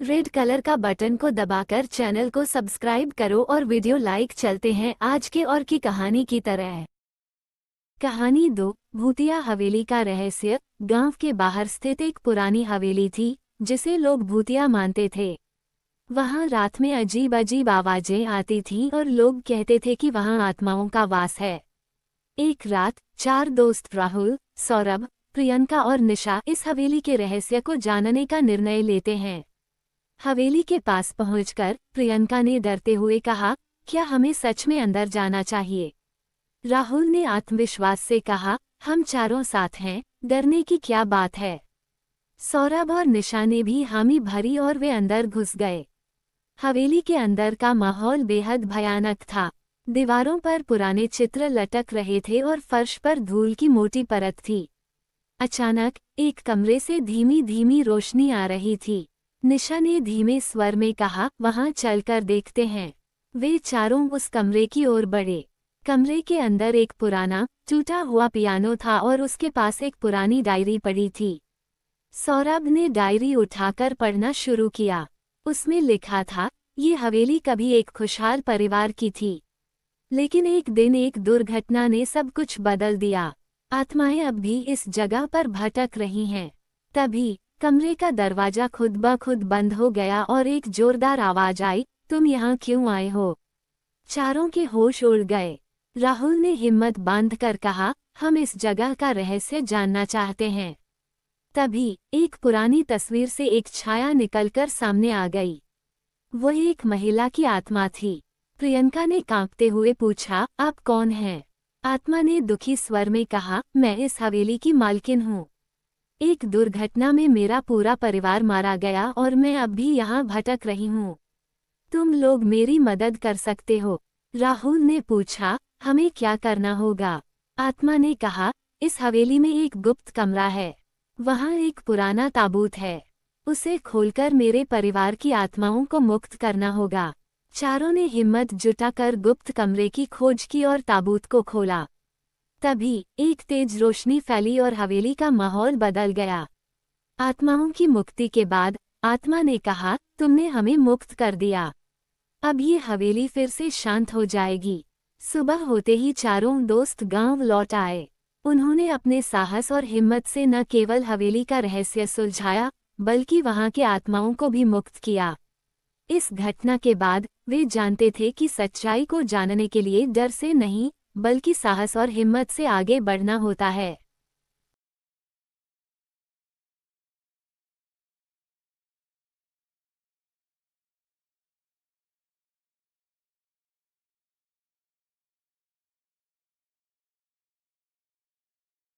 Red colour का button को दबाकर चैनल को सब्सक्राइब करो और वीडियो लाइक। चलते हैं आज के और की कहानी की तरह। कहानी 2। भूतिया हवेली का रहस्य। गांव के बाहर स्थित एक पुरानी हवेली थी जिसे लोग भूतिया मानते थे। वहां रात में अजीब अजीब आवाजें आती थीं और लोग कहते थे कि वहां आत्माओं का वास है। एक रात 4 दोस्त राहुल, सौरभ, प्रियंका और निशा इस हवेली के रहस्य को जानने का निर्णय लेते हैं। हवेली के पास पहुंचकर प्रियंका ने डरते हुए कहा, क्या हमें सच में अंदर जाना चाहिए? राहुल ने आत्मविश्वास से कहा, हम चारों साथ हैं, डरने की क्या बात है। सौरभ और निशा ने भी हामी भरी और वे अंदर घुस गए। हवेली के अंदर का माहौल बेहद भयानक था। दीवारों पर पुराने चित्र लटक रहे थे और फर्श पर धूल की मोटी परत थी। अचानक एक कमरे से धीमी धीमी रोशनी आ रही थी। निशा ने धीमे स्वर में कहा, वहां चलकर देखते हैं। वे चारों उस कमरे की ओर बढ़े। कमरे के अंदर एक पुराना टूटा हुआ पियानो था और उसके पास एक पुरानी डायरी पड़ी थी। सौरभ ने डायरी उठाकर पढ़ना शुरू किया। उसमें लिखा था, ये हवेली कभी एक खुशहाल परिवार की थी, लेकिन एक दिन एक दुर्घटना ने सब कुछ बदल दिया। आत्माएं अब भी इस जगह पर भटक रही हैं। तभी कमरे का दरवाजा खुद ब खुद बंद हो गया और एक जोरदार आवाज आई, तुम यहाँ क्यों आए हो? चारों के होश उड़ गए। राहुल ने हिम्मत बांधकर कहा, हम इस जगह का रहस्य जानना चाहते हैं। तभी एक पुरानी तस्वीर से एक छाया निकलकर सामने आ गई। वह एक महिला की आत्मा थी। प्रियंका ने कांपते हुए पूछा, आप कौन हैं? आत्मा ने दुखी स्वर में कहा, मैं इस हवेली की मालकिन हूँ। एक दुर्घटना में मेरा पूरा परिवार मारा गया और मैं अब भी यहाँ भटक रही हूँ। तुम लोग मेरी मदद कर सकते हो? राहुल ने पूछा, हमें क्या करना होगा? आत्मा ने कहा, इस हवेली में एक गुप्त कमरा है। वहाँ एक पुराना ताबूत है। उसे खोलकर मेरे परिवार की आत्माओं को मुक्त करना होगा। चारों ने हिम्मत जुटाकर गुप्त कमरे की खोज की और ताबूत को खोला। तभी एक तेज रोशनी फैली और हवेली का माहौल बदल गया। आत्माओं की मुक्ति के बाद आत्मा ने कहा, तुमने हमें मुक्त कर दिया। अब ये हवेली फिर से शांत हो जाएगी। सुबह होते ही चारों दोस्त गांव लौट आए। उन्होंने अपने साहस और हिम्मत से न केवल हवेली का रहस्य सुलझाया, बल्कि वहां के आत्माओं को भी मुक्त किया। इस घटना के बाद वे जानते थे कि सच्चाई को जानने के लिए डर से नहीं, बल्कि साहस और हिम्मत से आगे बढ़ना होता है।